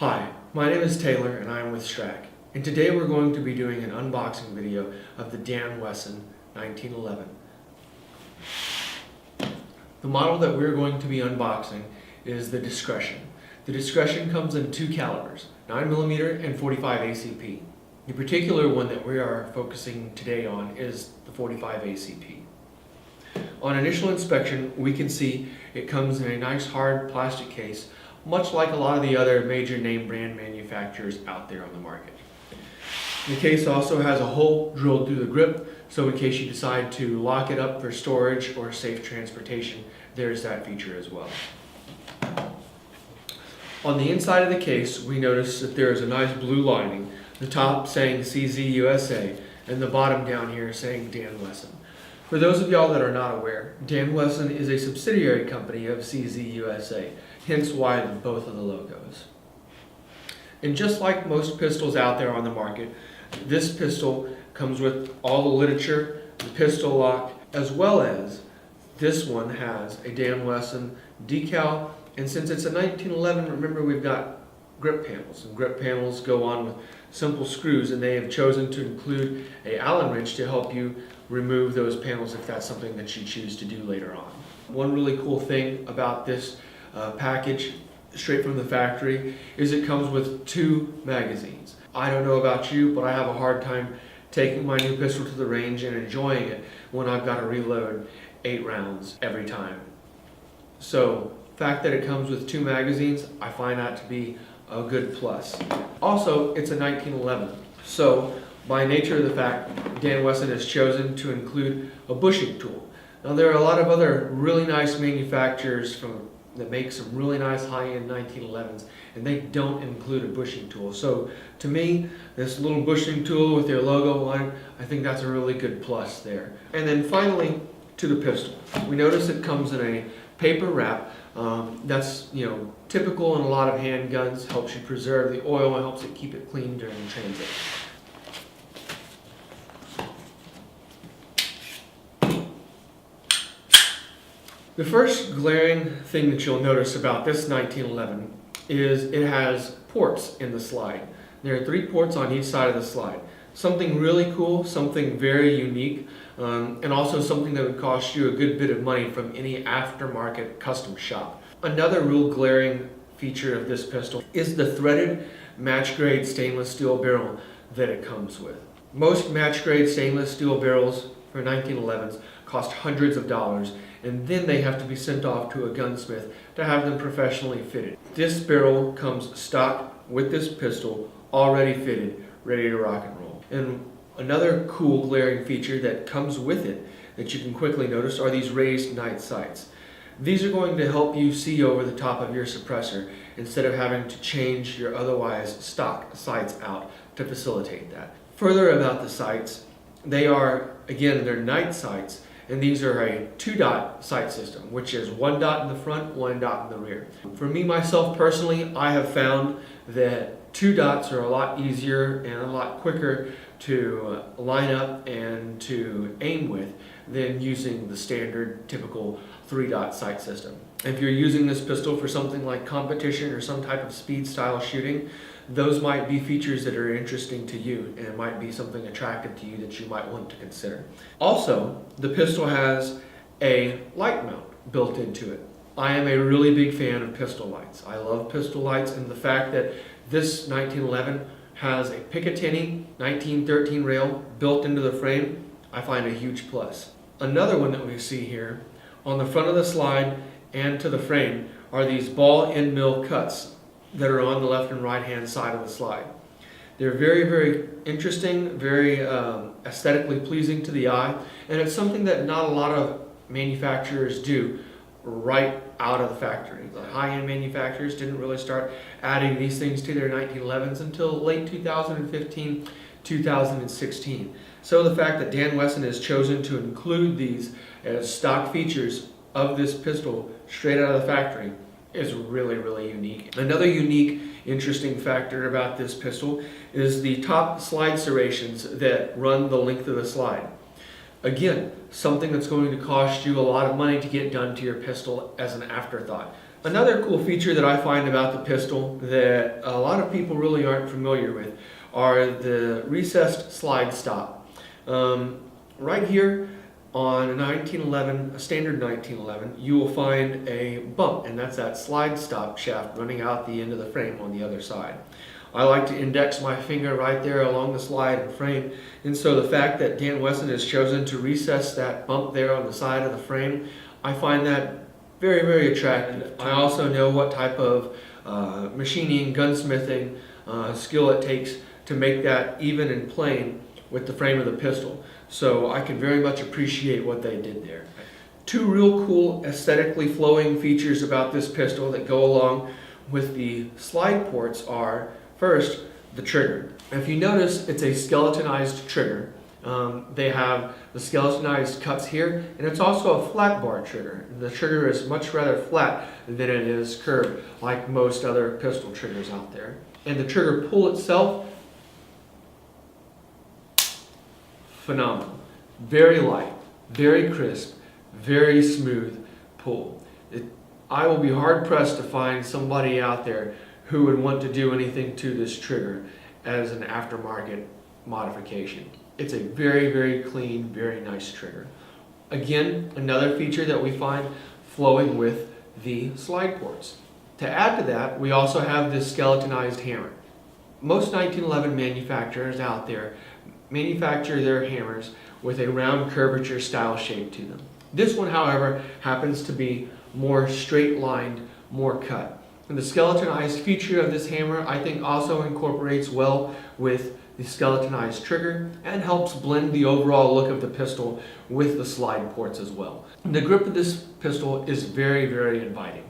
Hi, my name is Taylor and I'm with STRAC, and today we're going to be doing an unboxing video of the Dan Wesson 1911. The model that we're going to be unboxing is the Discretion. The Discretion comes in two calibers, 9mm and 45 ACP. The particular one that we are focusing today on is the 45 ACP. On initial inspection, we can see it comes in a nice hard plastic case, much like a lot of the other major name brand manufacturers out there on the market. The case also has a hole drilled through the grip, so in case you decide to lock it up for storage or safe transportation, there's that feature as well. On the inside of the case, we notice that there is a nice blue lining, the top saying CZ USA, and the bottom down here saying Dan Wesson. For those of y'all that are not aware, Dan Wesson is a subsidiary company of CZ USA, hence why both of the logos. And just like most pistols out there on the market, this pistol comes with all the literature, the pistol lock, as well as this one has a Dan Wesson decal. And since it's a 1911, remember we've got grip panels, and grip panels go on with simple screws, and they have chosen to include an Allen wrench to help you remove those panels if that's something that you choose to do later on. One really cool thing about this package straight from the factory is it comes with 2 magazines. I don't know about you, but I have a hard time taking my new pistol to the range and enjoying it when I've got to reload 8 rounds every time. So the fact that it comes with 2 magazines, I find that to be a good plus. Also, it's a 1911, so by nature of the fact, Dan Wesson has chosen to include a bushing tool. Now there are a lot of other really nice manufacturers that make some really nice high-end 1911s, and they don't include a bushing tool. So to me, this little bushing tool with their logo on it, I think that's a really good plus there. And then finally, to the pistol. We notice it comes in a paper wrap. That's typical in a lot of handguns, helps you preserve the oil and helps it keep it clean during transit. The first glaring thing that you'll notice about this 1911 is it has ports in the slide. There are 3 ports on each side of the slide. Something really cool, something very unique, and also something that would cost you a good bit of money from any aftermarket custom shop. Another real glaring feature of this pistol is the threaded match grade stainless steel barrel that it comes with. Most match grade stainless steel barrels for 1911s cost hundreds of dollars, and then they have to be sent off to a gunsmith to have them professionally fitted. This barrel comes stock with this pistol, already fitted, ready to rock and roll. And another cool glaring feature that comes with it that you can quickly notice are these raised night sights. These are going to help you see over the top of your suppressor instead of having to change your otherwise stock sights out to facilitate that. Further about the sights, they're night sights, and these are a 2-dot sight system, which is 1 dot in the front, 1 dot in the rear. For me, myself personally, I have found that 2 dots are a lot easier and a lot quicker to line up and to aim with than using the standard typical 3-dot sight system. If you're using this pistol for something like competition or some type of speed style shooting, those might be features that are interesting to you and it might be something attractive to you that you might want to consider. Also, the pistol has a light mount built into it. I am a really big fan of pistol lights. I love pistol lights, and the fact that this 1911 has a Picatinny 1913 rail built into the frame, I find a huge plus. Another one that we see here, on the front of the slide and to the frame, are these ball end mill cuts that are on the left and right hand side of the slide. They're very, very interesting, very aesthetically pleasing to the eye, and it's something that not a lot of manufacturers do right out of the factory. The high-end manufacturers didn't really start adding these things to their 1911s until late 2015, 2016. So the fact that Dan Wesson has chosen to include these as stock features of this pistol straight out of the factory is really, really unique. Another unique, interesting factor about this pistol is the top slide serrations that run the length of the slide. Again, something that's going to cost you a lot of money to get done to your pistol as an afterthought. Another cool feature that I find about the pistol that a lot of people really aren't familiar with are the recessed slide stop. Right here on a 1911, a standard 1911, you will find a bump, and that's that slide stop shaft running out the end of the frame on the other side. I like to index my finger right there along the slide and frame, and so the fact that Dan Wesson has chosen to recess that bump there on the side of the frame, I find that very, very attractive. I also know what type of machining, gunsmithing skill it takes to make that even and plain with the frame of the pistol. So I can very much appreciate what they did there. Two real cool aesthetically flowing features about this pistol that go along with the slide ports are, first, the trigger. If you notice, it's a skeletonized trigger. They have the skeletonized cuts here, and it's also a flat bar trigger. The trigger is much rather flat than it is curved, like most other pistol triggers out there. And the trigger pull itself, phenomenal. Very light, very crisp, very smooth pull. I will be hard pressed to find somebody out there who would want to do anything to this trigger as an aftermarket modification. It's a very, very clean, very nice trigger. Again, another feature that we find flowing with the slide ports. To add to that, we also have this skeletonized hammer. Most 1911 manufacturers out there manufacture their hammers with a round curvature style shape to them. This one, however, happens to be more straight lined, more cut. And the skeletonized feature of this hammer, I think, also incorporates well with the skeletonized trigger and helps blend the overall look of the pistol with the slide ports as well. And the grip of this pistol is very, very inviting.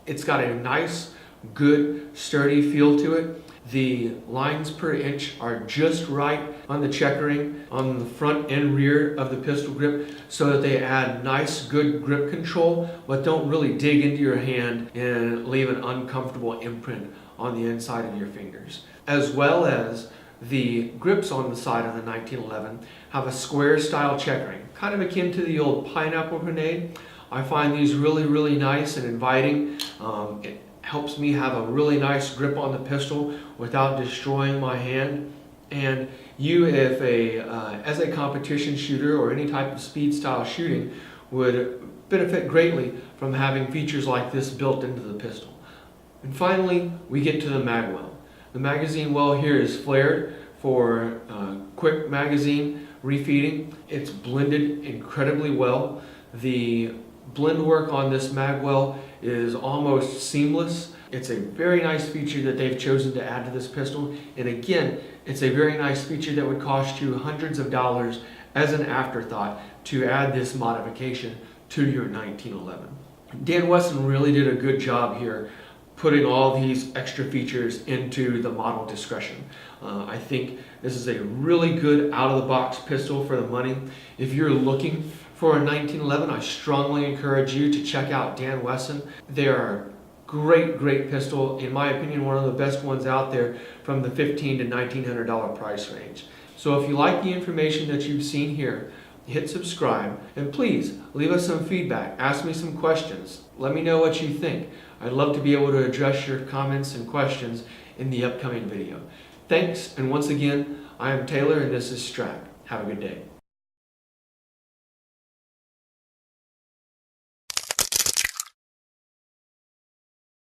It's got a nice, good, sturdy feel to it. The lines per inch are just right on the checkering on the front and rear of the pistol grip so that they add nice, good grip control, but don't really dig into your hand and leave an uncomfortable imprint on the inside of your fingers. As well as the grips on the side of the 1911 have a square style checkering, kind of akin to the old pineapple grenade. I find these really, really nice and inviting. It helps me have a really nice grip on the pistol without destroying my hand. And you, if as a competition shooter or any type of speed style shooting, would benefit greatly from having features like this built into the pistol. And finally, we get to the magwell. The magazine well here is flared for quick magazine refeeding. It's blended incredibly well. The blend work on this magwell is almost seamless. It's a very nice feature that they've chosen to add to this pistol. And again, it's a very nice feature that would cost you hundreds of dollars as an afterthought to add this modification to your 1911. Dan Wesson really did a good job here putting all these extra features into the model Discretion. I think this is a really good out-of-the-box pistol for the money. If you're looking for a 1911, I strongly encourage you to check out Dan Wesson. They are great, great pistol. In my opinion, one of the best ones out there from the $1,500 to $1,900 price range. So if you like the information that you've seen here, hit subscribe, and please leave us some feedback. Ask me some questions. Let me know what you think. I'd love to be able to address your comments and questions in the upcoming video. Thanks, and once again, I am Taylor, and this is STRAC. Have a good day.